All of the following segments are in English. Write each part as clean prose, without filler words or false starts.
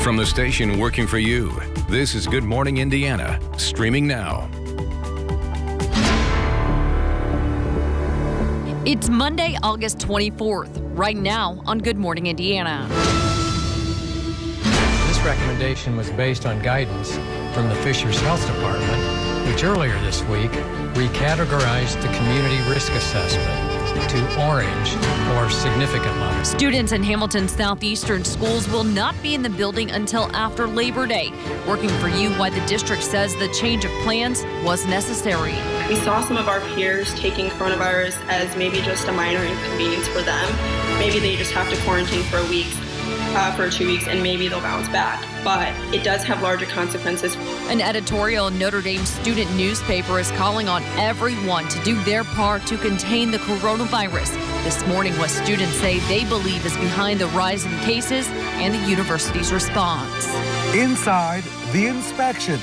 From the station working for you, this is Good Morning Indiana, streaming now. It's Monday, August 24th, right now on Good Morning Indiana. This recommendation was based on guidance from the Fishers Health Department, which earlier this week recategorized the community risk assessment to orange or significant level. Students in Hamilton's southeastern schools will not be in the building until after Labor Day. Working for you, why the district says the change of plans was necessary. We saw some of our peers taking coronavirus as maybe just a minor inconvenience for them. Maybe they just have to quarantine for a week, for 2 weeks, and maybe they'll bounce back. But it does have larger consequences. An editorial in Notre Dame student newspaper is calling on everyone to do their part to contain the coronavirus. This morning, what students say they believe is behind the rise in cases and the university's response. Inside, the inspections.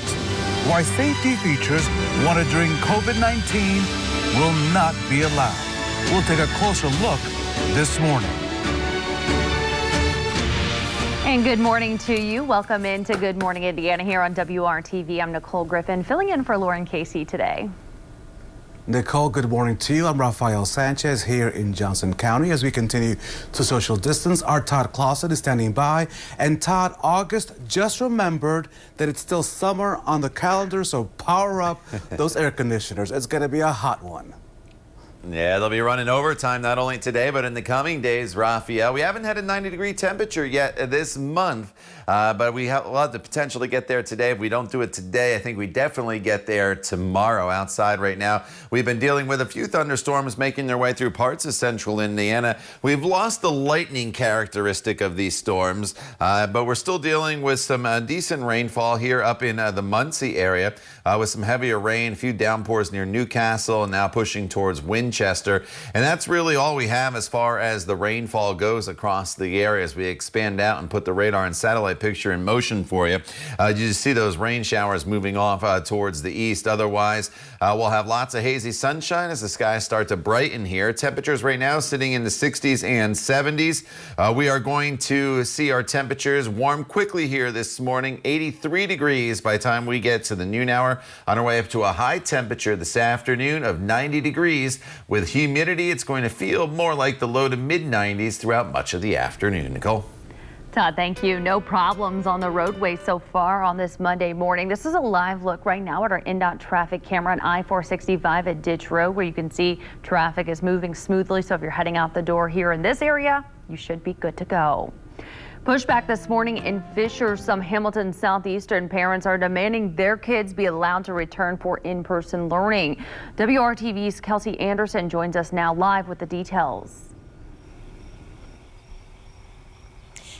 Why safety features wanted during COVID-19 will not be allowed. We'll take a closer look this morning. And good morning to you. Welcome into Good Morning Indiana here on WRTV. I'm Nicole Griffin, filling in for Lauren Casey today. Nicole, good morning to you. I'm Rafael Sanchez here in Johnson County. As we continue to social distance, our Todd Clausen is standing by. And Todd, August just remembered that it's still summer on the calendar, so power up those air conditioners. It's going to be a hot one. Yeah, they'll be running overtime not only today, but in the coming days, Rafael. We haven't had a 90-degree temperature yet this month, but we'll have the potential to get there today. If we don't do it today, I think we definitely get there tomorrow. Outside right now, we've been dealing with a few thunderstorms making their way through parts of central Indiana. We've lost the lightning characteristic of these storms, but we're still dealing with some decent rainfall here up in the Muncie area with some heavier rain, a few downpours near Newcastle, and now pushing towards Winchester. And that's really all we have as far as the rainfall goes across the area. As we expand out and put the radar and satellite picture in motion for you, you just see those rain showers moving off towards the east. Otherwise, we'll have lots of hazy sunshine as the skies start to brighten here. Temperatures right now sitting in the 60s and 70s. We are going to see our temperatures warm quickly here this morning. 83 degrees by the time we get to the noon hour. On our way up to a high temperature this afternoon of 90 degrees. With humidity, it's going to feel more like the low to mid-90s throughout much of the afternoon. Nicole? Todd, thank you. No problems on the roadway so far on this Monday morning. This is a live look right now at our INDY traffic camera on I-465 at Ditch Road, where you can see traffic is moving smoothly. So if you're heading out the door here in this area, you should be good to go. Pushback this morning in Fishers. Some Hamilton southeastern parents are demanding their kids be allowed to return for in-person learning. WRTV's Kelsey Anderson joins us now live with the details.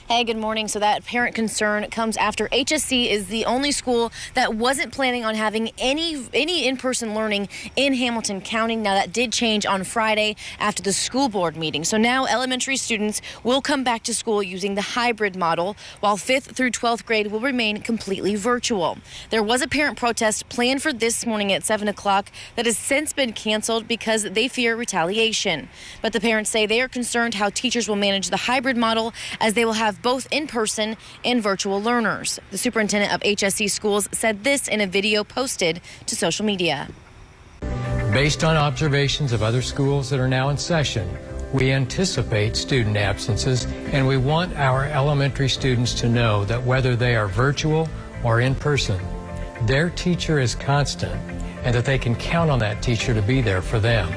Hey, good morning. So that parent concern comes after HSC is the only school that wasn't planning on having any in-person learning in Hamilton County. Now that did change on Friday after the school board meeting. So now elementary students will come back to school using the hybrid model, while 5th through 12th grade will remain completely virtual. There was a parent protest planned for this morning at 7 o'clock that has since been canceled because they fear retaliation. But the parents say they are concerned how teachers will manage the hybrid model, as they will have both in-person and virtual learners. The superintendent of HSC schools said this in a video posted to social media. Based on observations of other schools that are now in session, we anticipate student absences, and we want our elementary students to know that whether they are virtual or in person, their teacher is constant and that they can count on that teacher to be there for them.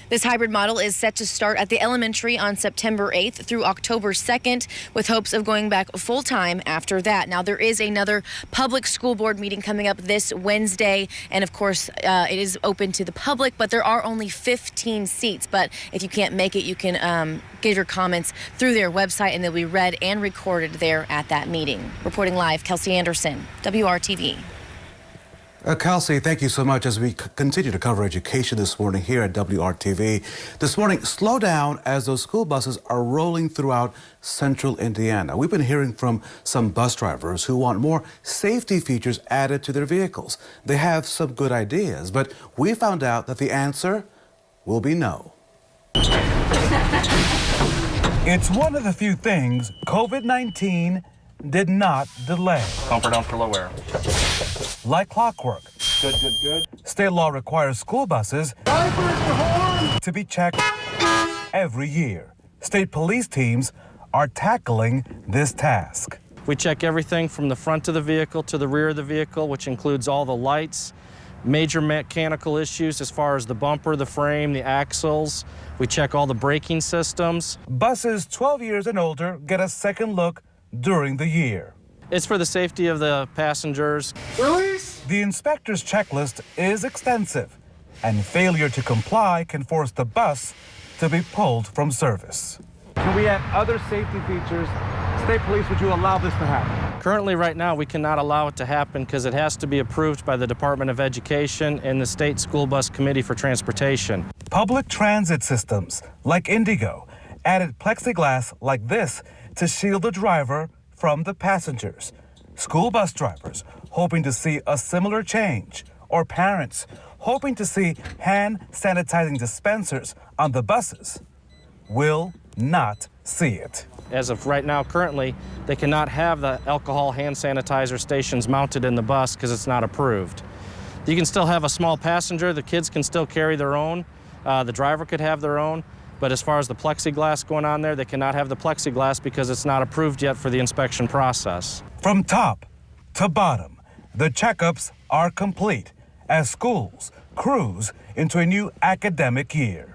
This hybrid model is set to start at the elementary on September 8th through October 2nd, with hopes of going back full-time after that. Now, there is another public school board meeting coming up this Wednesday, and of course, it is open to the public, but there are only 15 seats. But if you can't make it, you can give your comments through their website, and they'll be read and recorded there at that meeting. Reporting live, Kelsey Anderson, WRTV. Kelsey, thank you so much as we continue to cover education this morning here at WRTV. This morning, slow down as those school buses are rolling throughout central Indiana. We've been hearing from some bus drivers who want more safety features added to their vehicles. They have some good ideas, but we found out that the answer will be no. It's one of the few things COVID-19 did not delay. Bumper down for low air. Like clockwork. Good, good, good. State law requires school buses to be checked every year. State police teams are tackling this task. We check everything from the front of the vehicle to the rear of the vehicle, which includes all the lights, major mechanical issues as far as the bumper, the frame, the axles. We check all the braking systems. Buses 12 years and older get a second look during the year. It's for the safety of the passengers. Release! The inspector's checklist is extensive, and failure to comply can force the bus to be pulled from service. Can we add other safety features? State police, would you allow this to happen? Currently, right now, we cannot allow it to happen because it has to be approved by the Department of Education and the State School Bus Committee for Transportation. Public transit systems, like Indigo, added plexiglass like this to shield the driver from the passengers. School bus drivers hoping to see a similar change, or parents hoping to see hand sanitizing dispensers on the buses, will not see it. As of right now, currently, they cannot have the alcohol hand sanitizer stations mounted in the bus because it's not approved. You can still have a small passenger. The kids can still carry their own. The driver could have their own. But as far as the plexiglass going on there, they cannot have the plexiglass because it's not approved yet for the inspection process. From top to bottom, the checkups are complete as schools cruise into a new academic year.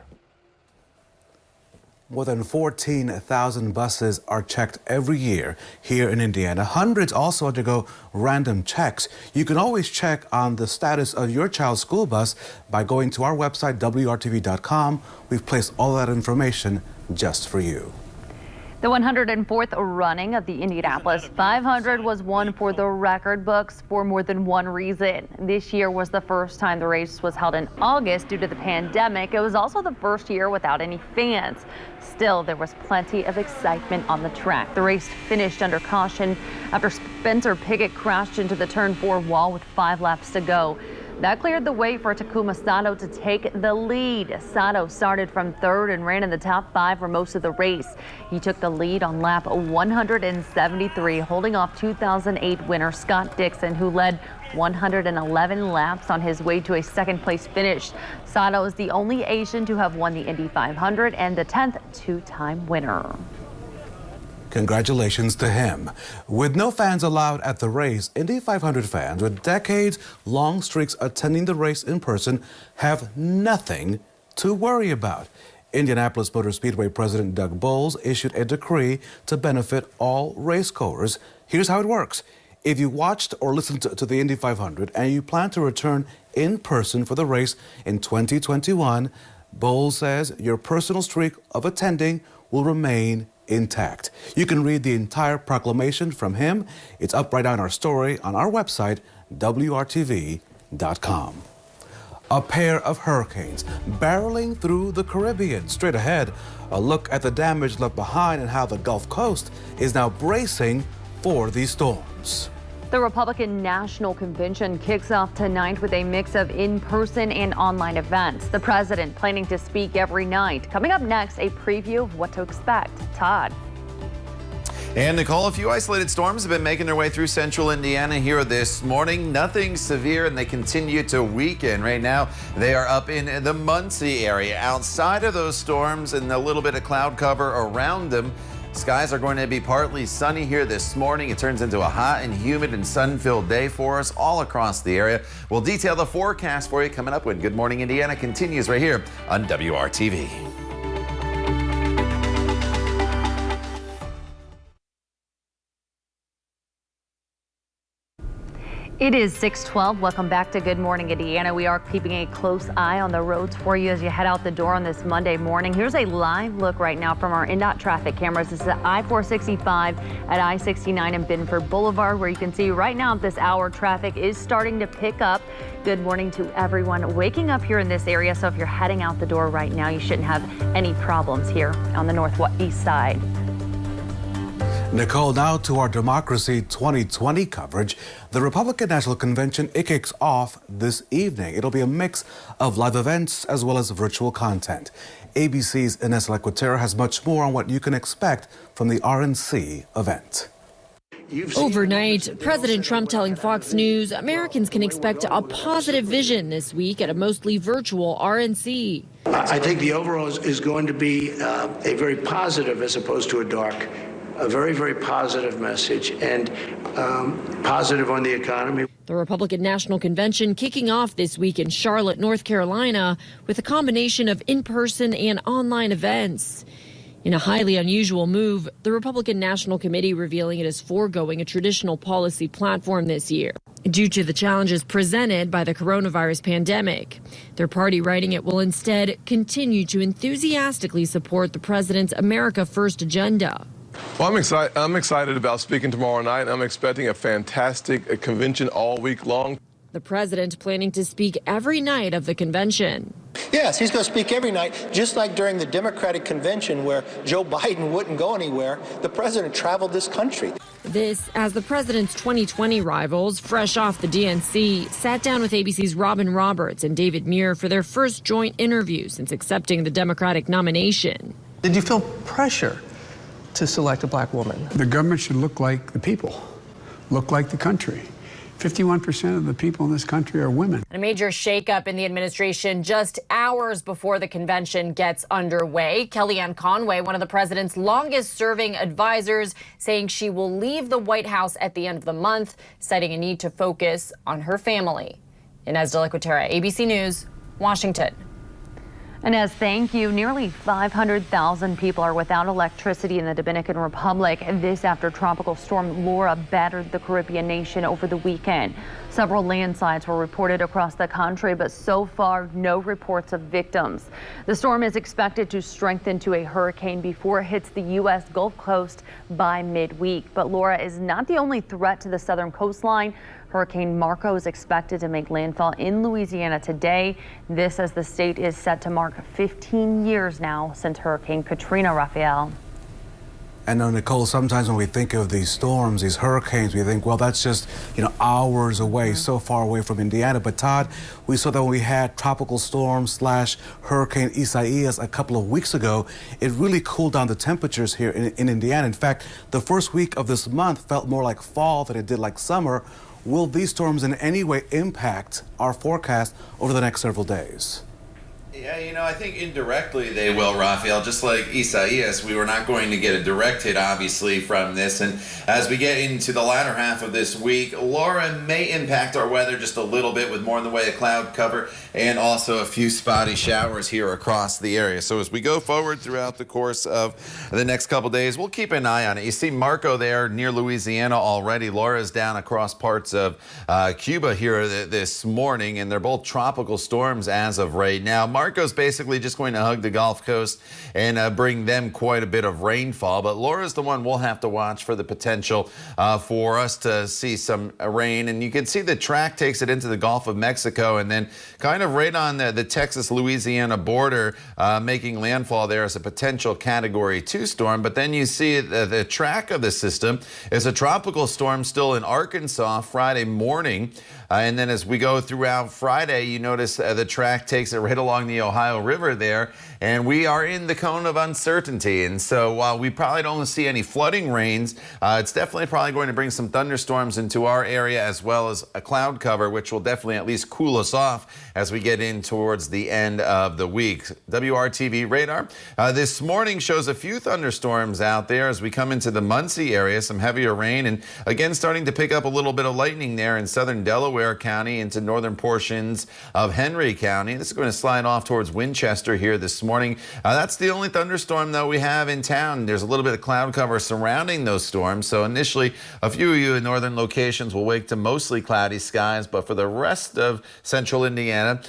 More than 14,000 buses are checked every year here in Indiana. Hundreds also undergo random checks. You can always check on the status of your child's school bus by going to our website, WRTV.com. We've placed all that information just for you. The 104th running of the Indianapolis 500 was one for the record books for more than one reason. This year was the first time the race was held in August due to the pandemic. It was also the first year without any fans. Still, there was plenty of excitement on the track. The race finished under caution after Spencer Piggott crashed into the turn 4 wall with 5 laps to go. That cleared the way for Takuma Sato to take the lead. Sato started from third and ran in the top 5 for most of the race. He took the lead on lap 173, holding off 2008 winner Scott Dixon, who led 111 laps on his way to a second place finish. Sato is the only Asian to have won the Indy 500 and the 10th two-time winner. Congratulations to him. With no fans allowed at the race, Indy 500 fans with decades-long streaks attending the race in person have nothing to worry about. Indianapolis Motor Speedway President Doug Bowles issued a decree to benefit all racegoers. Here's how it works. If you watched or listened to the Indy 500 and you plan to return in person for the race in 2021, Bowles says your personal streak of attending will remain intact. You can read the entire proclamation from him. It's up right on our story on our website, WRTV.com. A pair of hurricanes barreling through the Caribbean. Straight ahead, a look at the damage left behind and how the Gulf Coast is now bracing for these storms. The Republican National Convention kicks off tonight with a mix of in-person and online events. The president planning to speak every night. Coming up next, a preview of what to expect. Todd. And Nicole, a few isolated storms have been making their way through central Indiana here this morning. Nothing severe, and they continue to weaken. Right now, they are up in the Muncie area. Outside of those storms and a little bit of cloud cover around them, skies are going to be partly sunny here this morning. It turns into a hot and humid and sun-filled day for us all across the area. We'll detail the forecast for you coming up when Good Morning Indiana continues right here on WRTV. It is 6:12. Welcome back to Good Morning Indiana. We are keeping a close eye on the roads for you as you head out the door on this Monday morning. Here's a live look right now from our INDOT traffic cameras. This is at I-465 at I-69 and Binford Boulevard, where you can see right now at this hour traffic is starting to pick up. Good morning to everyone waking up here in this area. So if you're heading out the door right now, you shouldn't have any problems here on the northeast side. Nicole, now to our Democracy 2020 coverage. The Republican National Convention, it kicks off this evening. It'll be a mix of live events as well as virtual content. ABC's Ines Lequatera has much more on what you can expect from the RNC event. Overnight, President Trump telling Fox News Americans can expect a positive vision this week at a mostly virtual RNC. I think the overall is going to be a very positive as opposed to a dark. A very, very positive message and positive on the economy. The Republican National Convention kicking off this week in Charlotte, North Carolina, with a combination of in-person and online events. In a highly unusual move, the Republican National Committee revealing it is foregoing a traditional policy platform this year due to the challenges presented by the coronavirus pandemic. Their party writing it will instead continue to enthusiastically support the president's America First agenda. Well, I'm excited about speaking tomorrow night. I'm expecting a fantastic convention all week long. The president planning to speak every night of the convention. Yes, he's going to speak every night, just like during the Democratic convention where Joe Biden wouldn't go anywhere. The president traveled this country. This as the president's 2020 rivals, fresh off the DNC, sat down with ABC's Robin Roberts and David Muir for their first joint interview since accepting the Democratic nomination. Did you feel pressure to select a black woman? The government should look like the people, look like the country. 51% of the people in this country are women. A major shakeup in the administration just hours before the convention gets underway. Kellyanne Conway, one of the president's longest serving advisors, saying she will leave the White House at the end of the month, citing a need to focus on her family. Ines Lequatera, ABC News, Washington. Inez, thank you. Nearly 500,000 people are without electricity in the Dominican Republic. This after Tropical Storm Laura battered the Caribbean nation over the weekend. Several landslides were reported across the country, but so far no reports of victims. The storm is expected to strengthen to a hurricane before it hits the U.S. Gulf Coast by midweek. But Laura is not the only threat to the southern coastline. Hurricane Marco is expected to make landfall in Louisiana today. This as the state is set to mark 15 years now since Hurricane Katrina. Rafael. And Nicole, sometimes when we think of these storms, these hurricanes, we think, well, that's just, hours away, so far away from Indiana. But Todd, we saw that when we had tropical storm / Hurricane Isaias a couple of weeks ago, it really cooled down the temperatures here in Indiana. In fact, the first week of this month felt more like fall than it did like summer. Will these storms in any way impact our forecast over the next several days? Yeah, I think indirectly they will, Rafael. Just like Isaias, we were not going to get a direct hit, obviously, from this. And as we get into the latter half of this week, Laura may impact our weather just a little bit with more in the way of cloud cover and also a few spotty showers here across the area. So as we go forward throughout the course of the next couple days, we'll keep an eye on it. You see Marco there near Louisiana already. Laura's down across parts of Cuba here this morning, and they're both tropical storms as of right now. Marco's basically just going to hug the Gulf Coast and bring them quite a bit of rainfall. But Laura's the one we'll have to watch for the potential for us to see some rain. And you can see the track takes it into the Gulf of Mexico and then kind of right on the Texas-Louisiana border, making landfall there as a potential Category 2 storm. But then you see the track of the system is a tropical storm still in Arkansas Friday morning. And then as we go throughout Friday, you notice the track takes it right along the Ohio River there, and we are in the cone of uncertainty. And so while we probably don't see any flooding rains, it's definitely probably going to bring some thunderstorms into our area as well as a cloud cover, which will definitely at least cool us off as we get in towards the end of the week. WRTV radar this morning shows a few thunderstorms out there as we come into the Muncie area, some heavier rain, and again starting to pick up a little bit of lightning there in southern Delaware County into northern portions of Henry County. This is going to slide off towards Winchester here this morning. That's the only thunderstorm, though, we have in town. There's a little bit of cloud cover surrounding those storms. So initially, a few of you in northern locations will wake to mostly cloudy skies. But for the rest of central Indiana,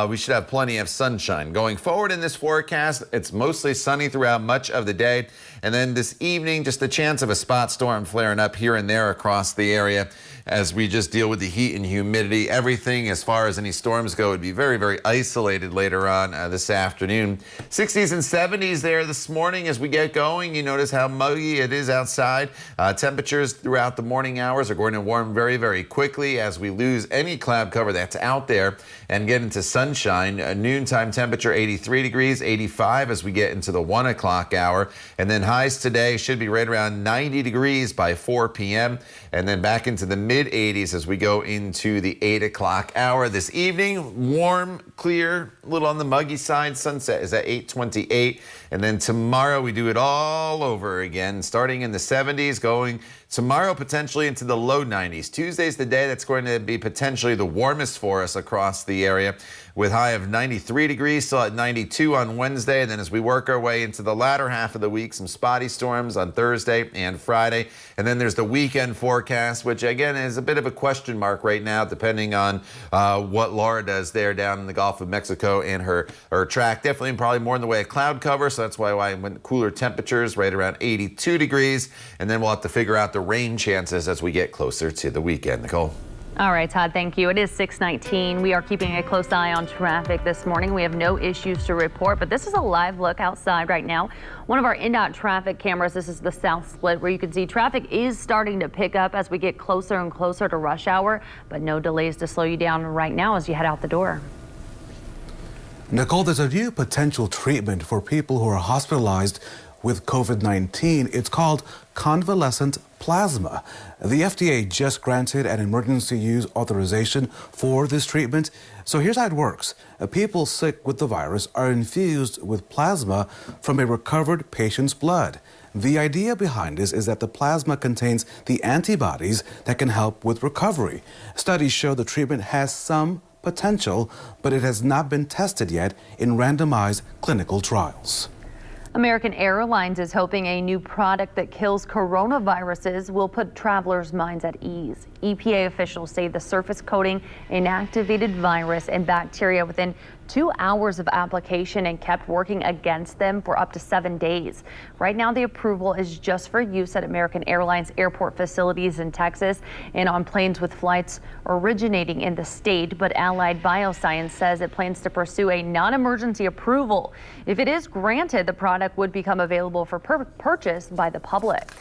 we should have plenty of sunshine. Going forward in this forecast, it's mostly sunny throughout much of the day. And then this evening, just a chance of a spot storm flaring up here and there across the area as we just deal with the heat and humidity. Everything as far as any storms go would be very, very isolated later on this afternoon. 60s and 70s there this morning as we get going. You notice how muggy it is outside. Temperatures throughout the morning hours are going to warm very, very quickly as we lose any cloud cover that's out there and get into sunshine. A noontime temperature 83 degrees, 85 as we get into the 1 o'clock hour. And then highs today should be right around 90 degrees by 4 p.m. and then back into the mid-80s as we go into the 8 o'clock hour. This evening, warm, clear, a little on the muggy side. Sunset is at 8:28. And then tomorrow we do it all over again, starting in the 70s, going tomorrow potentially into the low 90s. Tuesday's the day that's going to be potentially the warmest for us across the area, with high of 93 degrees, still at 92 on Wednesday. And then as we work our way into the latter half of the week, some spotty storms on Thursday and Friday. And then there's the weekend forecast, which again is a bit of a question mark right now, depending on what Laura does there down in the Gulf of Mexico and her track. Definitely probably more in the way of cloud cover, so that's why I went cooler temperatures right around 82 degrees. And then we'll have to figure out the rain chances as we get closer to the weekend. Nicole. All right, Todd, thank you. It is 6:19. We are keeping a close eye on traffic this morning. We have no issues to report, but this is a live look outside right now. One of our INDOT traffic cameras, this is the south split, where you can see traffic is starting to pick up as we get closer and closer to rush hour, but no delays to slow you down right now as you head out the door. Nicole, there's a new potential treatment for people who are hospitalized with COVID-19. It's called convalescent plasma. The FDA just granted an emergency use authorization for this treatment. So here's how it works. People sick with the virus are infused with plasma from a recovered patient's blood. The idea behind this is that the plasma contains the antibodies that can help with recovery. Studies show the treatment has some potential, but it has not been tested yet in randomized clinical trials. American Airlines is hoping a new product that kills coronaviruses will put travelers' minds at ease. EPA officials say the surface coating inactivated virus and bacteria within 2 hours of application and kept working against them for up to 7 days. Right now, the approval is just for use at American Airlines airport facilities in Texas and on planes with flights originating in the state. But Allied Bioscience says it plans to pursue a non-emergency approval. If it is granted, the product would become available for purchase by the public.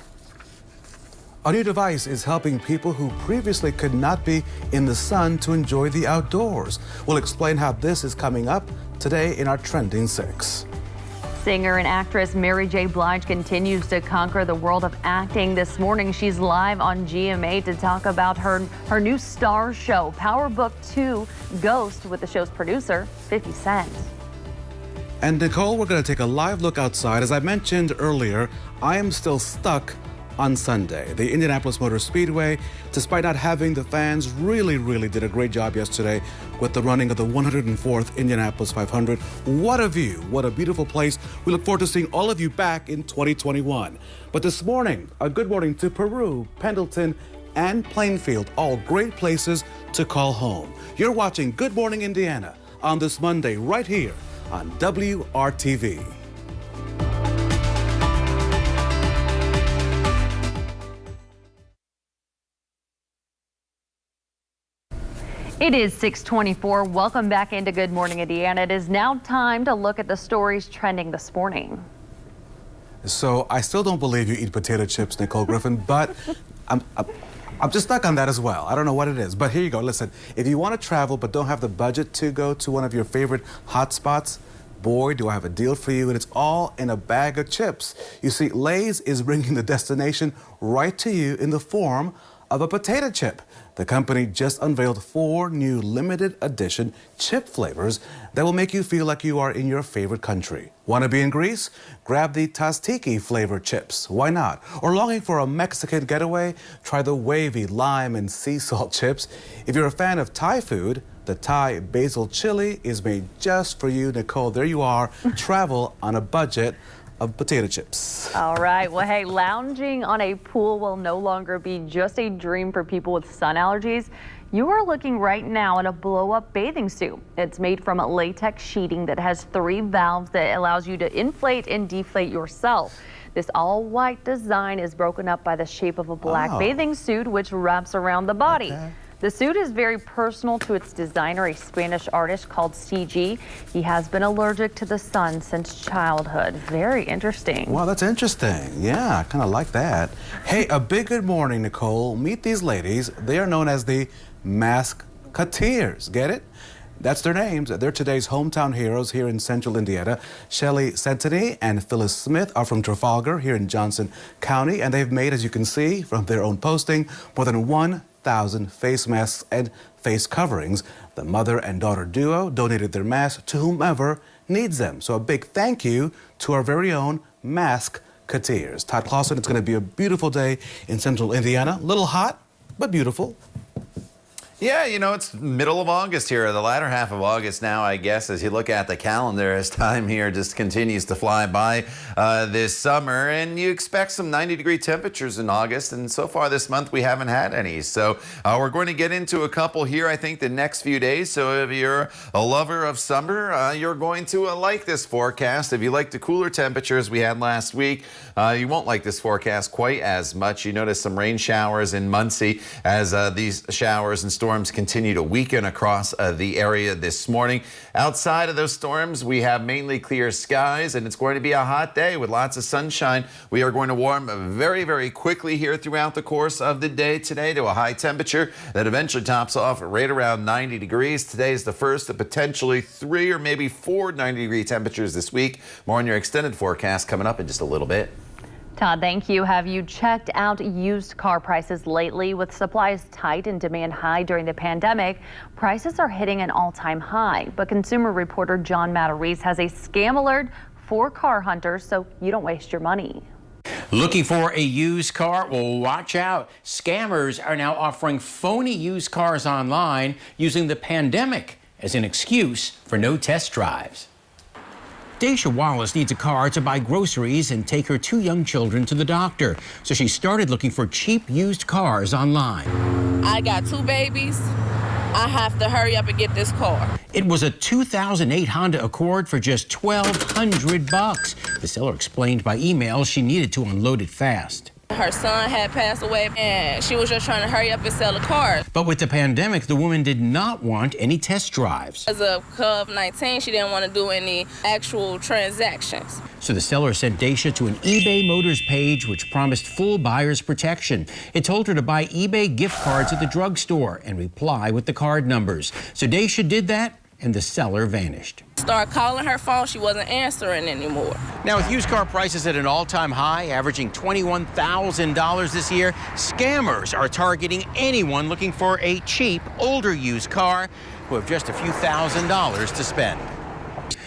A new device is helping people who previously could not be in the sun to enjoy the outdoors. We'll explain how this is coming up today in our Trending 6. Singer and actress Mary J. Blige continues to conquer the world of acting. This morning, she's live on GMA to talk about her new star show, Power Book 2 Ghost, with the show's producer, 50 Cent. And Nicole, we're going to take a live look outside. As I mentioned earlier, I am still stuck on Sunday. The Indianapolis Motor Speedway, despite not having the fans, really did a great job yesterday with the running of the 104th Indianapolis 500. What a view, what a beautiful place. We look forward to seeing all of you back in 2021. But this morning, a good morning to Peru, Pendleton, and Plainfield, all great places to call home. You're watching Good Morning Indiana on this Monday right here on WRTV. It is 6:24. Welcome back into Good Morning Indiana. It is now time to look at the stories trending this morning. So I still don't believe you eat potato chips, Nicole Griffin, but I'm just stuck on that as well. I don't know what it is, but here you go. Listen, if you want to travel but don't have the budget to go to one of your favorite hot spots, boy, do I have a deal for you, and it's all in a bag of chips. You see, Lay's is bringing the destination right to you in the form of a potato chip. The company just unveiled 4 new limited edition chip flavors that will make you feel like you are in your favorite country. Want to be in Greece? Grab the tzatziki flavored chips. Why not? Or longing for a Mexican getaway? Try the wavy lime and sea salt chips. If you're a fan of Thai food, the Thai basil chili is made just for you. Nicole, there you are. Travel on a budget of potato chips. All right. Well, hey, lounging on a pool will no longer be just a dream for people with sun allergies. You are looking right now at a blow-up bathing suit. It's made from latex sheeting that has 3 valves that allows you to inflate and deflate yourself. This all-white design is broken up by the shape of a black bathing suit, which wraps around the body. Okay. The suit is very personal to its designer, a Spanish artist called CG. He has been allergic to the sun since childhood. Very interesting. Wow, that's interesting. Yeah, I kind of like that. Hey, a big good morning, Nicole. Meet these ladies. They are known as the Masketeers. Get it? That's their names. They're today's hometown heroes here in central Indiana. Shelley Sentini and Phyllis Smith are from Trafalgar here in Johnson County, and they've made, as you can see from their own posting, more than 1,000 face masks and face coverings. The mother and daughter duo donated their masks to whomever needs them. So a big thank you to our very own Masketeers. Todd Clausen, it's going to be a beautiful day in central Indiana. A little hot, but beautiful. Yeah, you know, it's middle of August here, the latter half of August now, I guess, as you look at the calendar, as time here just continues to fly by this summer. And you expect some 90-degree temperatures in August, and so far this month we haven't had any. So we're going to get into a couple here, I think, the next few days. So if you're a lover of summer, you're going to like this forecast. If you like the cooler temperatures we had last week, you won't like this forecast quite as much. You notice some rain showers in Muncie as these showers and storms continue to weaken across the area this morning. Outside of those storms, we have mainly clear skies, and it's going to be a hot day with lots of sunshine. We are going to warm very, very quickly here throughout the course of the day today to a high temperature that eventually tops off right around 90 degrees. Today is the first of potentially 3 or maybe 4 90-degree temperatures this week. More on your extended forecast coming up in just a little bit. Todd, thank you. Have you checked out used car prices lately? With supplies tight and demand high during the pandemic, prices are hitting an all-time high. But consumer reporter John Matarese has a scam alert for car hunters so you don't waste your money. Looking for a used car? Well, watch out. Scammers are now offering phony used cars online using the pandemic as an excuse for no test drives. Daisha Wallace needs a car to buy groceries and take her 2 young children to the doctor. So she started looking for cheap used cars online. I got 2 babies. I have to hurry up and get this car. It was a 2008 Honda Accord for just $1,200. The seller explained by email she needed to unload it fast. Her son had passed away, and she was just trying to hurry up and sell the car. But with the pandemic, the woman did not want any test drives. As of COVID-19, she didn't want to do any actual transactions. So the seller sent Daisha to an eBay Motors page, which promised full buyer's protection. It told her to buy eBay gift cards at the drugstore and reply with the card numbers. So Daisha did that, and the seller vanished. Started calling her phone, she wasn't answering anymore. Now, with used car prices at an all-time high, averaging $21,000 this year, scammers are targeting anyone looking for a cheap, older used car who have just a few $1,000s to spend.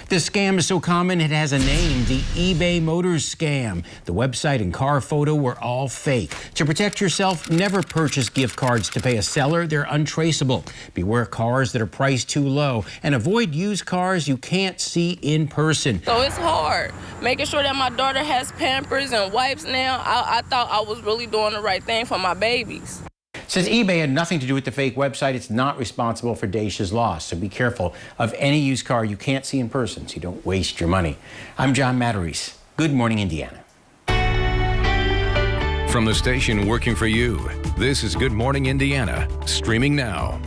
This scam is so common it has a name, the eBay Motors scam. The website and car photo were all fake. To protect yourself, never purchase gift cards to pay a seller. They're untraceable. Beware cars that are priced too low, and avoid used cars you can't see in person. So it's hard making sure that my daughter has Pampers and wipes now. I thought I was really doing the right thing for my babies. Since eBay had nothing to do with the fake website, it's not responsible for Daisha's loss. So be careful of any used car you can't see in person so you don't waste your money. I'm John Matarese. Good morning, Indiana. From the station working for you, this is Good Morning Indiana, streaming now.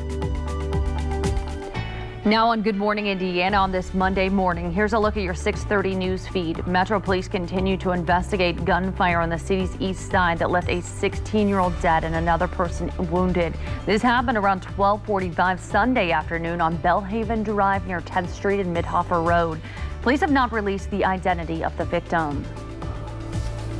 Now on Good Morning Indiana on this Monday morning, here's a look at your 6:30 news feed. Metro Police continue to investigate gunfire on the city's east side that left a 16-year-old dead and another person wounded. This happened around 12:45 Sunday afternoon on Bellhaven Drive near 10th Street and Midhofer Road. Police have not released the identity of the victim.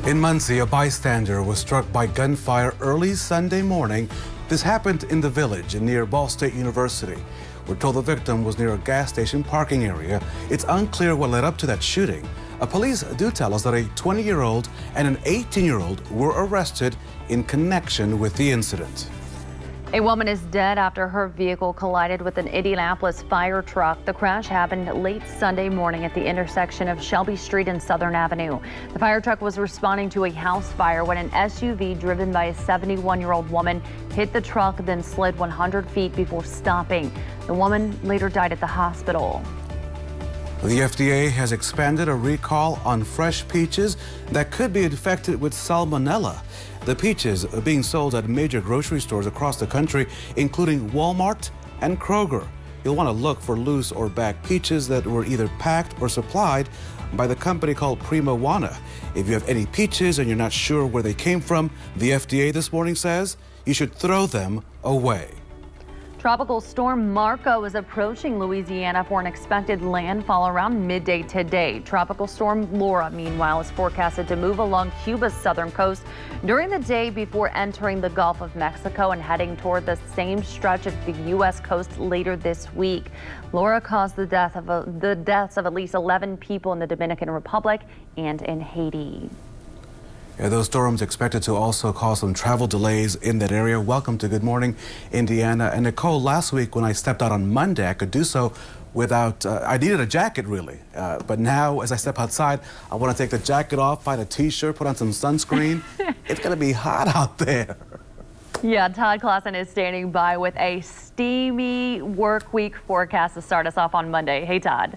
In Muncie, a bystander was struck by gunfire early Sunday morning. This happened in the village near Ball State University. We're told the victim was near a gas station parking area. It's unclear what led up to that shooting. Police do tell us that a 20-year-old and an 18-year-old were arrested in connection with the incident. A woman is dead after her vehicle collided with an Indianapolis fire truck. The crash happened late Sunday morning at the intersection of Shelby Street and Southern Avenue. The fire truck was responding to a house fire when an SUV driven by a 71-year-old woman hit the truck, then slid 100 feet before stopping. The woman later died at the hospital. The FDA has expanded a recall on fresh peaches that could be infected with salmonella. The peaches are being sold at major grocery stores across the country, including Walmart and Kroger. You'll want to look for loose or bagged peaches that were either packed or supplied by the company called Prima Wana. If you have any peaches and you're not sure where they came from, the FDA this morning says you should throw them away. Tropical storm Marco is approaching Louisiana for an expected landfall around midday today. Tropical storm Laura, meanwhile, is forecasted to move along Cuba's southern coast during the day before entering the Gulf of Mexico and heading toward the same stretch of the U.S. coast later this week. Laura caused the deaths of at least 11 people in the Dominican Republic and in Haiti. Yeah, those storms expected to also cause some travel delays in that area. Welcome to Good Morning, Indiana. And Nicole, last week when I stepped out on Monday, I could do so without, I needed a jacket really. But now as I step outside, I want to take the jacket off, find a t-shirt, put on some sunscreen. It's going to be hot out there. Yeah, Todd Clausen is standing by with a steamy work week forecast to start us off on Monday. Hey, Todd.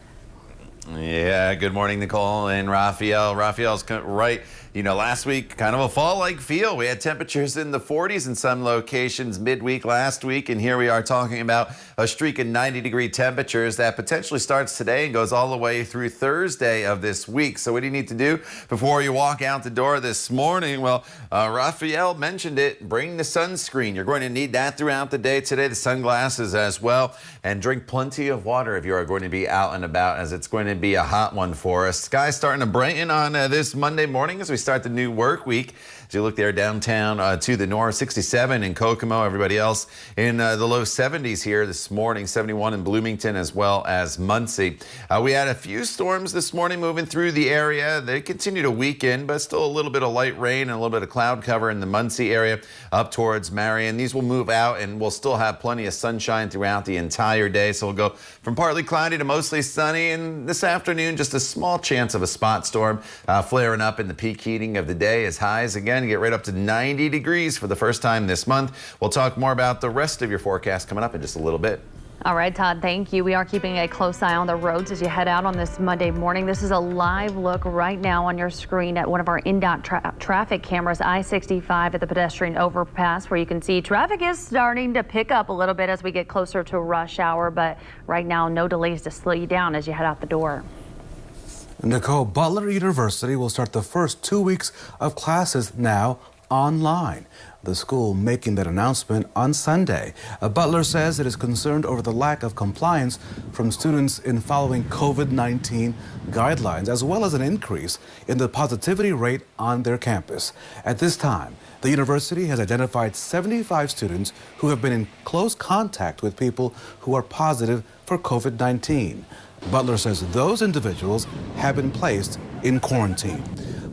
Yeah, good morning, Nicole and Raphael. Raphael's right. You know, last week, kind of a fall-like feel. We had temperatures in the 40s in some locations midweek last week, and here we are talking about a streak of 90-degree temperatures that potentially starts today and goes all the way through Thursday of this week. So what do you need to do before you walk out the door this morning? Well, Raphael mentioned it. Bring the sunscreen. You're going to need that throughout the day today, the sunglasses as well, and drink plenty of water if you are going to be out and about, as it's going to be a hot one for us. Sky's starting to brighten on this Monday morning as we start the new work week. As you look there downtown to the north, 67 in Kokomo, everybody else in the low 70s here this morning, 71 in Bloomington as well as Muncie. We had a few storms this morning moving through the area. They continue to weaken, but still a little bit of light rain and a little bit of cloud cover in the Muncie area up towards Marion. These will move out and we'll still have plenty of sunshine throughout the entire day. So we'll go from partly cloudy to mostly sunny, and this afternoon just a small chance of a spot storm flaring up in the peak heating of the day as highs again get right up to 90 degrees for the first time this month. We'll talk more about the rest of your forecast coming up in just a little bit. All right, Todd, thank you. We are keeping a close eye on the roads as you head out on this Monday morning. This is a live look right now on your screen at one of our INDY traffic cameras, I-65 at the pedestrian overpass, where you can see traffic is starting to pick up a little bit as we get closer to rush hour, but right now no delays to slow you down as you head out the door. Nicole, Butler University will start the first 2 weeks of classes now online. The school making that announcement on Sunday. Butler says it is concerned over the lack of compliance from students in following COVID-19 guidelines, as well as an increase in the positivity rate on their campus. At this time, the university has identified 75 students who have been in close contact with people who are positive for COVID-19. Butler says those individuals have been placed in quarantine.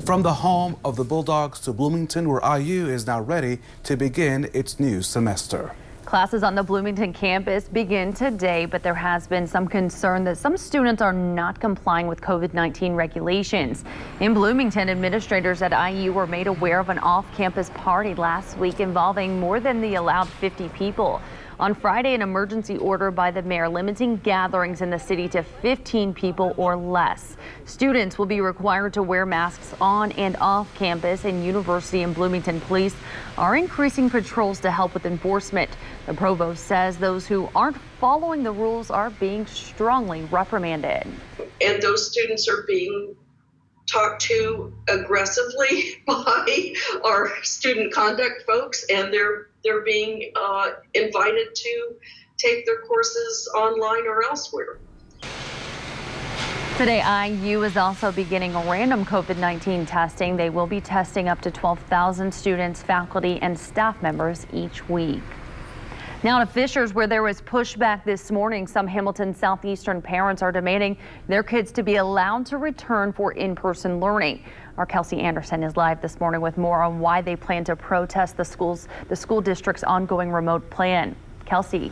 From the home of the Bulldogs to Bloomington, where IU is now ready to begin its new semester. Classes on the Bloomington campus begin today, but there has been some concern that some students are not complying with COVID-19 regulations. In Bloomington, administrators at IU were made aware of an off-campus party last week involving more than the allowed 50 people. On Friday, an emergency order by the mayor limiting gatherings in the city to 15 people or less. Students will be required to wear masks on and off campus, and University and Bloomington police are increasing patrols to help with enforcement. The provost says those who aren't following the rules are being strongly reprimanded. And those students are being talked to aggressively by our student conduct folks, and they're being invited to take their courses online or elsewhere. Today, IU is also beginning random COVID-19 testing. They will be testing up to 12,000 students, faculty, and staff members each week. Now to Fishers, where there was pushback this morning. Some Hamilton Southeastern parents are demanding their kids to be allowed to return for in-person learning. Our Kelsey Anderson is live this morning with more on why they plan to protest the school district's ongoing remote plan. Kelsey.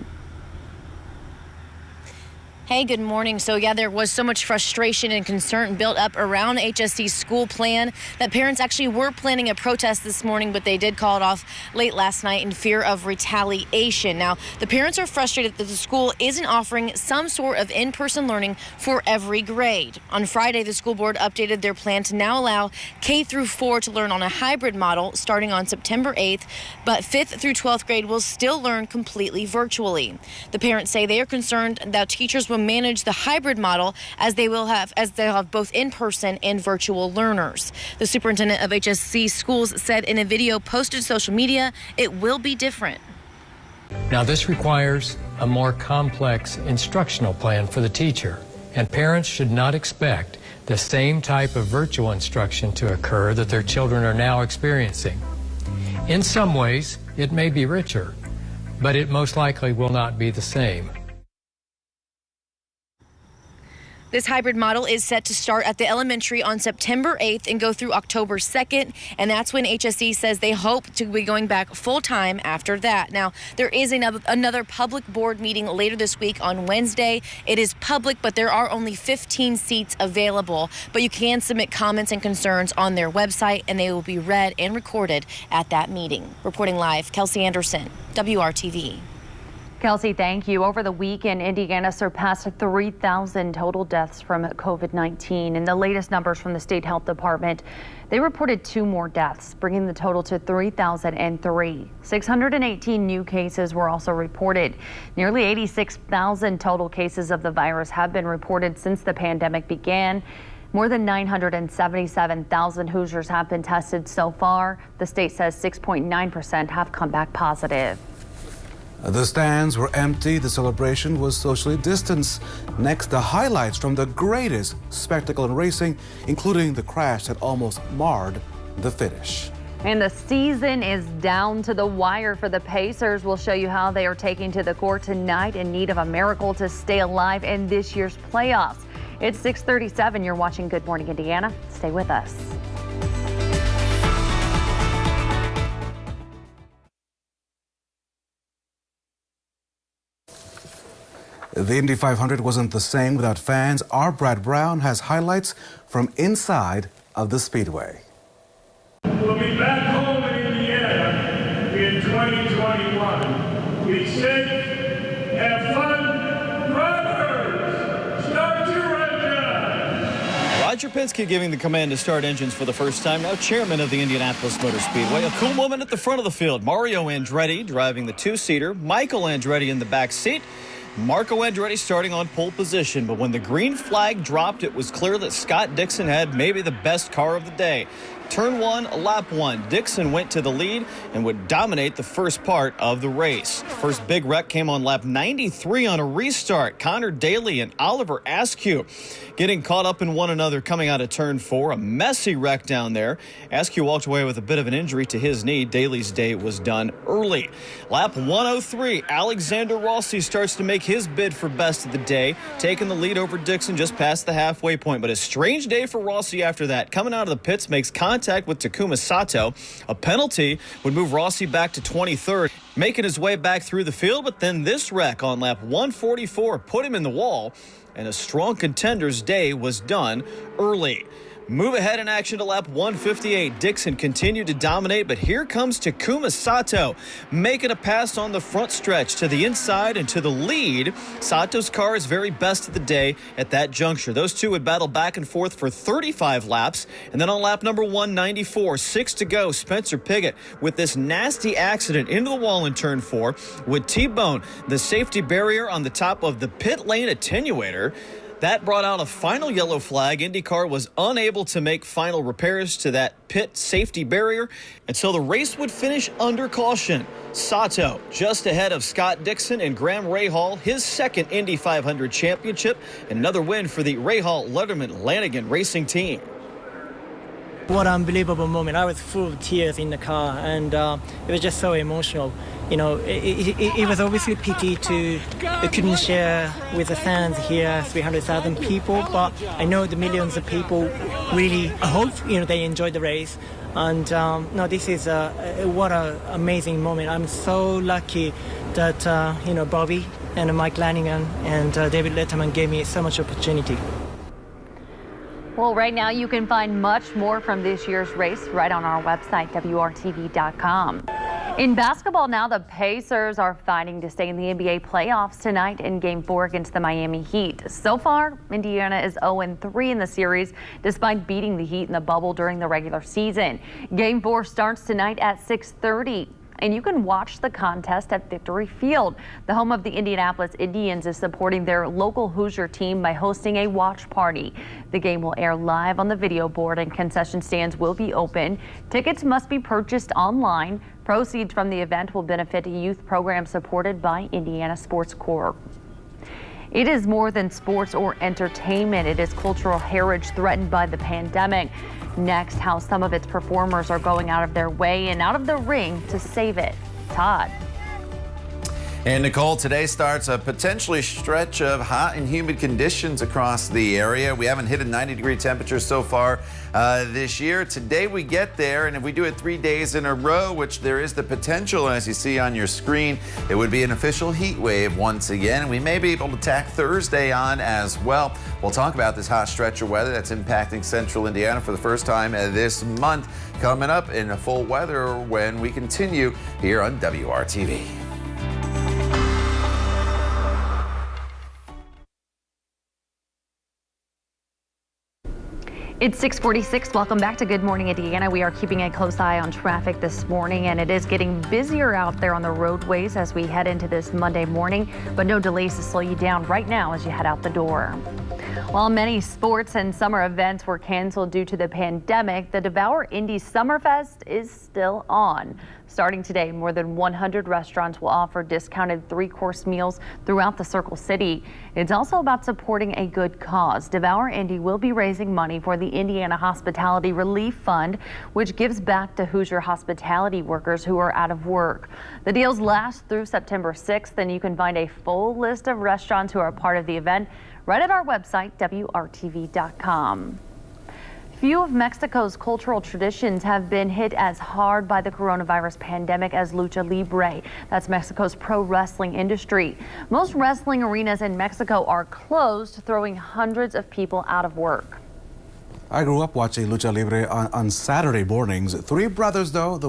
Hey, good morning. So, yeah, there was so much frustration and concern built up around HSC's school plan that parents actually were planning a protest this morning, but they did call it off late last night in fear of retaliation. Now, the parents are frustrated that the school isn't offering some sort of in-person learning for every grade. On Friday, the school board updated their plan to now allow K through 4 to learn on a hybrid model starting on September 8th, but 5th through 12th grade will still learn completely virtually. The parents say they are concerned that teachers will manage the hybrid model as they'll have both in-person and virtual learners. The superintendent of HSC schools said in a video posted to social media, it will be different. Now, this requires a more complex instructional plan for the teacher, and parents should not expect the same type of virtual instruction to occur that their children are now experiencing. In some ways, it may be richer, but it most likely will not be the same. This hybrid model is set to start at the elementary on September 8th and go through October 2nd, and that's when HSC says they hope to be going back full-time after that. Now, there is another public board meeting later this week on Wednesday. It is public, but there are only 15 seats available, but you can submit comments and concerns on their website, and they will be read and recorded at that meeting. Reporting live, Kelsey Anderson, WRTV. Kelsey, thank you. Over the weekend, Indiana surpassed 3,000 total deaths from COVID-19. And the latest numbers from the state health department, they reported 2 more deaths, bringing the total to 3,003. 618 new cases were also reported. Nearly 86,000 total cases of the virus have been reported since the pandemic began. More than 977,000 Hoosiers have been tested so far. The state says 6.9% have come back positive. The stands were empty. The celebration was socially distanced. Next, the highlights from the greatest spectacle in racing, including the crash that almost marred the finish. And the season is down to the wire for the Pacers. We'll show you how they are taking to the court tonight in need of a miracle to stay alive in this year's playoffs. It's 6:37. You're watching Good Morning Indiana. Stay with us. The Indy 500 wasn't the same without fans. Our Brad Brown has highlights from inside of the Speedway. We'll be back home in Indiana in 2021. Be safe, have fun, drivers, start your engine. Roger Penske giving the command to start engines for the first time, now chairman of the Indianapolis Motor Speedway. A cool moment at the front of the field. Mario Andretti driving the 2-seater, Michael Andretti in the back seat. Marco Andretti starting on pole position, but when the green flag dropped, it was clear that Scott Dixon had maybe the best car of the day. Turn 1, lap 1. Dixon went to the lead and would dominate the first part of the race. First big wreck came on lap 93 on a restart. Connor Daly and Oliver Askew getting caught up in one another coming out of turn 4. A messy wreck down there. Askew walked away with a bit of an injury to his knee. Daly's day was done early. Lap 103, Alexander Rossi starts to make his bid for best of the day, taking the lead over Dixon just past the halfway point. But a strange day for Rossi after that. Coming out of the pits, makes contact with Takuma Sato. A penalty would move Rossi back to 23rd, making his way back through the field. But then this wreck on lap 144 put him in the wall, and a strong contender's day was done early. Move ahead in action to lap 158. Dixon continued to dominate, but here comes Takuma Sato making a pass on the front stretch to the inside and to the lead. Sato's car is very best of the day at that juncture. Those two would battle back and forth for 35 laps. And then on lap number 194, 6 to go, Spencer Piggott with this nasty accident into the wall in turn 4 would T-bone the safety barrier on the top of the pit lane attenuator. That brought out a final yellow flag. IndyCar was unable to make final repairs to that pit safety barrier, and so the race would finish under caution. Sato just ahead of Scott Dixon and Graham Rahal, his second Indy 500 championship, and another win for the Rahal Letterman Lanigan racing team. What an unbelievable moment. I was full of tears in the car, and it was just so emotional. You know, it was obviously a pity to couldn't share with the fans here, 300,000 people, but I know the millions of people really, I hope, they enjoyed the race. And no, this is what an amazing moment. I'm so lucky that, Bobby and Mike Lanigan and David Letterman gave me so much opportunity. Well, right now you can find much more from this year's race right on our website, WRTV.com. In basketball now, the Pacers are fighting to stay in the NBA playoffs tonight in Game 4 against the Miami Heat. So far, Indiana is 0-3 in the series, despite beating the Heat in the bubble during the regular season. Game 4 starts tonight at 6:30. And you can watch the contest at Victory Field. The home of the Indianapolis Indians is supporting their local Hoosier team by hosting a watch party. The game will air live on the video board and concession stands will be open. Tickets must be purchased online. Proceeds from the event will benefit a youth program supported by Indiana Sports Corps. It is more than sports or entertainment. It is cultural heritage threatened by the pandemic. Next, how some of its performers are going out of their way and out of the ring to save it. Todd. And Nicole, today starts a potentially stretch of hot and humid conditions across the area. We haven't hit a 90-degree temperature so far this year. Today we get there, and if we do it 3 days in a row, which there is the potential, as you see on your screen, it would be an official heat wave once again. And we may be able to tack Thursday on as well. We'll talk about this hot stretch of weather that's impacting central Indiana for the first time this month, coming up in full weather when we continue here on WRTV. It's 6:46. Welcome back to Good Morning Indiana. We are keeping a close eye on traffic this morning, and it is getting busier out there on the roadways as we head into this Monday morning, but no delays to slow you down right now as you head out the door. While many sports and summer events were canceled due to the pandemic, the Devour INDY Summerfest is still on. Starting today, more than 100 restaurants will offer discounted 3-course meals throughout the Circle City. It's also about supporting a good cause. Devour INDY will be raising money for the Indiana Hospitality Relief Fund, which gives back to Hoosier hospitality workers who are out of work. The deals last through September 6th, and you can find a full list of restaurants who are part of the event right at our website, WRTV.com. Few of Mexico's cultural traditions have been hit as hard by the coronavirus pandemic as lucha libre. That's Mexico's pro wrestling industry. Most wrestling arenas in Mexico are closed, throwing hundreds of people out of work. I grew up watching lucha libre on Saturday mornings. 3 brothers, though, the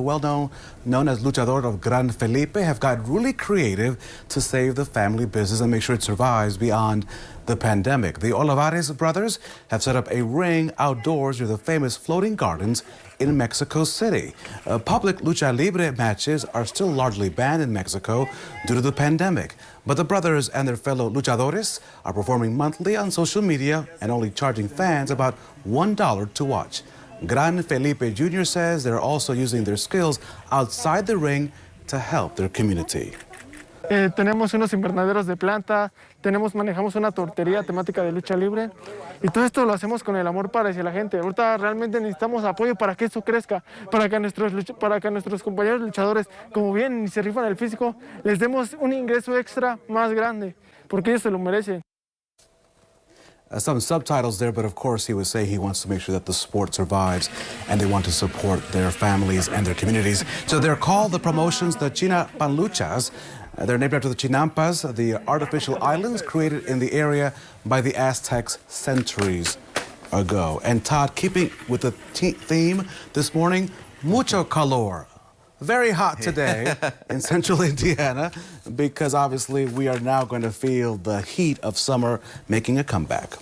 known as Luchador of Gran Felipe, have got really creative to save the family business and make sure it survives beyond the pandemic. The Olivares brothers have set up a ring outdoors near the famous floating gardens in Mexico City. Public lucha libre matches are still largely banned in Mexico due to the pandemic. But the brothers and their fellow luchadores are performing monthly on social media and only charging fans about $1 to watch. Gran Felipe Jr. says they're also using their skills outside the ring to help their community. Tenemos unos invernaderos de planta, manejamos una tortería temática de lucha libre y todo esto lo hacemos con el amor para hacia la gente. Ahorita realmente necesitamos apoyo para que esto crezca, para que nuestros compañeros luchadores, como bien se rifan el físico, les demos un ingreso extra más grande, porque ellos se lo merecen. Some subtitles there, but of course he was saying he wants to make sure that the sport survives and they want to support their families and their communities. So they're called the promotions the Chinapanluchas. They're named after the Chinampas, the artificial islands created in the area by the Aztecs centuries ago. And Todd, keeping with the theme this morning, mucho calor. Very hot today in central Indiana because obviously we are now going to feel the heat of summer making a comeback.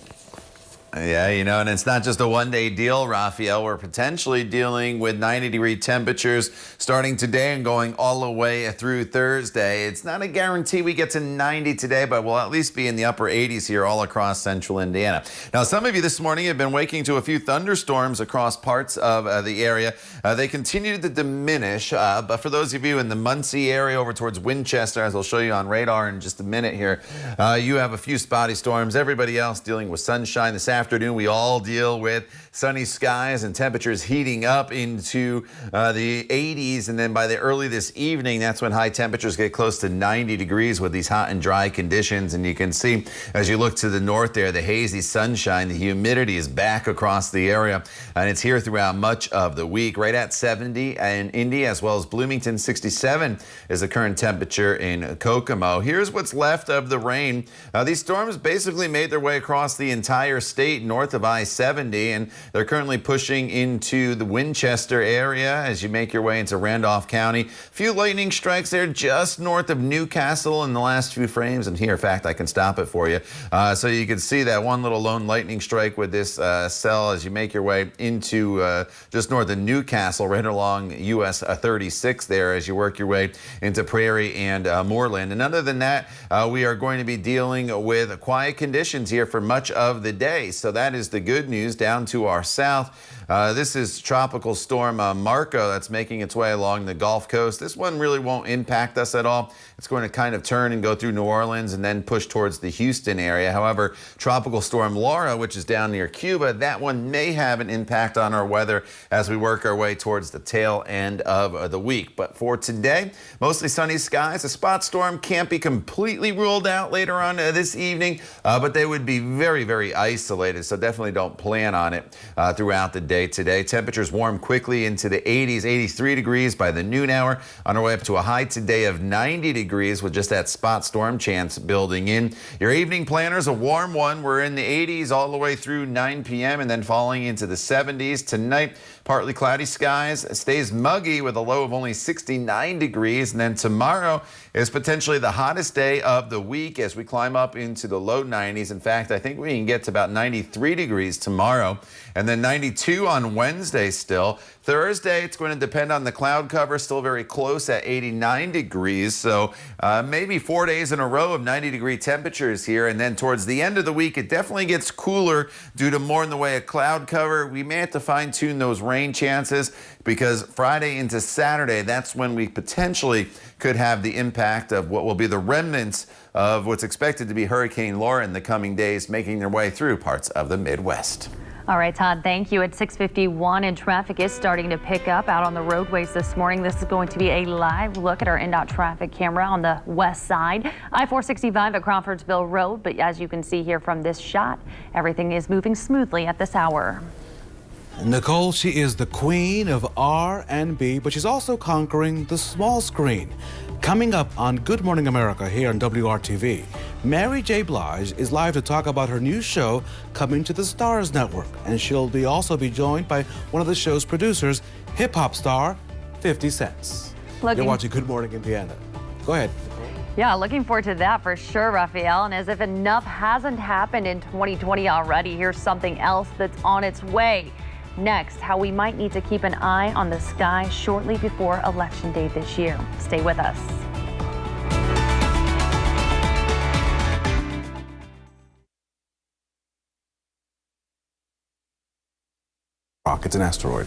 Yeah, and it's not just a one-day deal, Raphael. We're potentially dealing with 90-degree temperatures starting today and going all the way through Thursday. It's not a guarantee we get to 90 today, but we'll at least be in the upper 80s here all across central Indiana. Now, some of you this morning have been waking to a few thunderstorms across parts of the area. They continue to diminish, but for those of you in the Muncie area over towards Winchester, as I'll show you on radar in just a minute here, you have a few spotty storms. Everybody else dealing with sunshine this afternoon. afternoon, we all deal with sunny skies and temperatures heating up into the 80s. And then by the early this evening, that's when high temperatures get close to 90 degrees with these hot and dry conditions. And you can see as you look to the north there, the hazy sunshine, the humidity is back across the area. And it's here throughout much of the week, right at 70 in Indy, as well as Bloomington. 67 is the current temperature in Kokomo. Here's what's left of the rain. These storms basically made their way across the entire state north of I-70, and they're currently pushing into the Winchester area as you make your way into Randolph County. A few lightning strikes there just north of Newcastle in the last few frames. And here, in fact, I can stop it for you. So you can see that one little lone lightning strike with this cell as you make your way into just north of Newcastle, right along US 36 there as you work your way into Prairie and Moreland. And other than that, we are going to be dealing with quiet conditions here for much of the day. So that is the good news. Down to our south, this is Tropical Storm Marco that's making its way along the Gulf Coast. This one really won't impact us at all. It's going to kind of turn and go through New Orleans and then push towards the Houston area. However, Tropical Storm Laura, which is down near Cuba, that one may have an impact on our weather as we work our way towards the tail end of the week. But for today, mostly sunny skies. A spot storm can't be completely ruled out later on this evening, but they would be very, very isolated. So definitely don't plan on it throughout the day today. Temperatures warm quickly into the 80s, 83 degrees by the noon hour, on our way up to a high today of 90 degrees with just that spot storm chance building in. Your evening planners, a warm one. We're in the 80s all the way through 9 p.m. and then falling into the 70s. Tonight, partly cloudy skies. It stays muggy with a low of only 69 degrees. And then tomorrow is potentially the hottest day of the week as we climb up into the low 90s. In fact, I think we can get to about 93 degrees tomorrow, and then 92 on Wednesday still. Thursday, it's going to depend on the cloud cover, still very close at 89 degrees. So maybe 4 days in a row of 90-degree temperatures here. And then towards the end of the week, it definitely gets cooler due to more in the way of cloud cover. We may have to fine-tune those rain chances because Friday into Saturday, that's when we potentially could have the impact of what will be the remnants of what's expected to be Hurricane Laura in the coming days, making their way through parts of the Midwest. All right, Todd, thank you. At 6:51, and traffic is starting to pick up out on the roadways this morning. This is going to be a live look at our INDOT traffic camera on the west side. I-465 at Crawfordsville Road, but as you can see here from this shot, everything is moving smoothly at this hour. Nicole, she is the queen of R&B, but she's also conquering the small screen. Coming up on Good Morning America here on WRTV, Mary J. Blige is live to talk about her new show coming to the Stars Network. And she'll also be joined by one of the show's producers, hip-hop star 50 Cent. You're watching Good Morning Indiana. Go ahead, Nicole. Yeah, looking forward to that for sure, Raphael. And as if enough hasn't happened in 2020 already, here's something else that's on its way. Next, how we might need to keep an eye on the sky shortly before Election Day this year. Stay with us. It's an asteroid.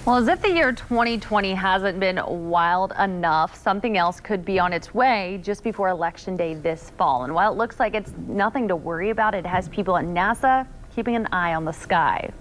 Well, as if the year 2020 hasn't been wild enough, something else could be on its way just before Election Day this fall. And while it looks like it's nothing to worry about, it has people at NASA keeping an eye on the sky.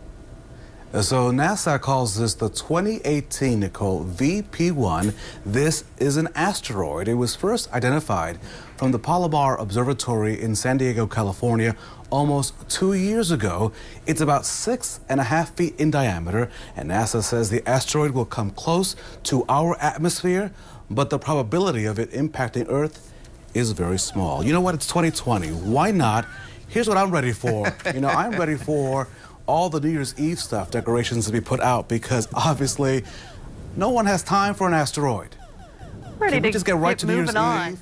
So NASA calls this the 2018, Nicole, VP1. This is an asteroid. It was first identified from the Palomar Observatory in San Diego, California, almost 2 years ago. It's about 6.5 feet in diameter, and NASA says the asteroid will come close to our atmosphere, but the probability of it impacting Earth is very small. You know what? It's 2020. Why not? Here's what I'm ready for. I'm ready for all the New Year's Eve stuff, decorations to be put out, because obviously no one has time for an asteroid. Can we just get right to New Year's Eve?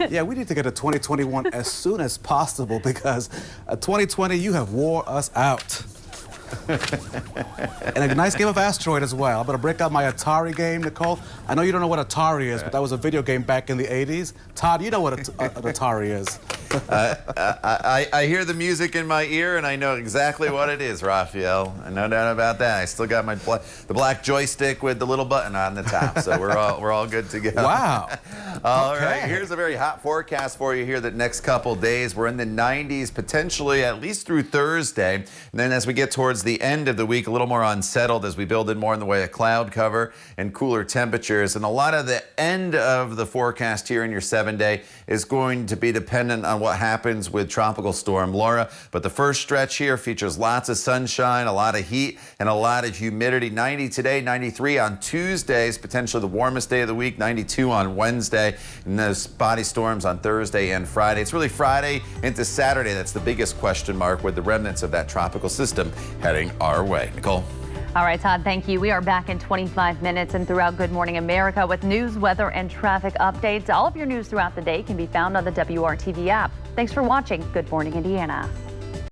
Yeah, we need to get to 2021 as soon as possible, because 2020, you have wore us out. And a nice game of asteroid as well. I'm going to break out my Atari game, Nicole. I know you don't know what Atari is, but that was a video game back in the 80s. Todd, you know what an Atari is. I hear the music in my ear, and I know exactly what it is, Raphael. No doubt about that. I still got the black joystick with the little button on the top, so we're all good to go. Wow. All right, here's a very hot forecast for you here the next couple days. We're in the 90s, potentially at least through Thursday. And then as we get towards the end of the week, a little more unsettled as we build in more in the way of cloud cover and cooler temperatures. And a lot of the end of the forecast here in your 7-day is going to be dependent on what happens with Tropical Storm Laura. But the first stretch here features lots of sunshine, a lot of heat, and a lot of humidity. 90 today, 93 on Tuesdays, potentially the warmest day of the week, 92 on Wednesday, and those spotty storms on Thursday and Friday. It's really Friday into Saturday that's the biggest question mark, with the remnants of that tropical system heading our way. Nicole? All right, Todd, thank you. We are back in 25 minutes and throughout Good Morning America with news, weather, and traffic updates. All of your news throughout the day can be found on the WRTV app. Thanks for watching Good Morning Indiana.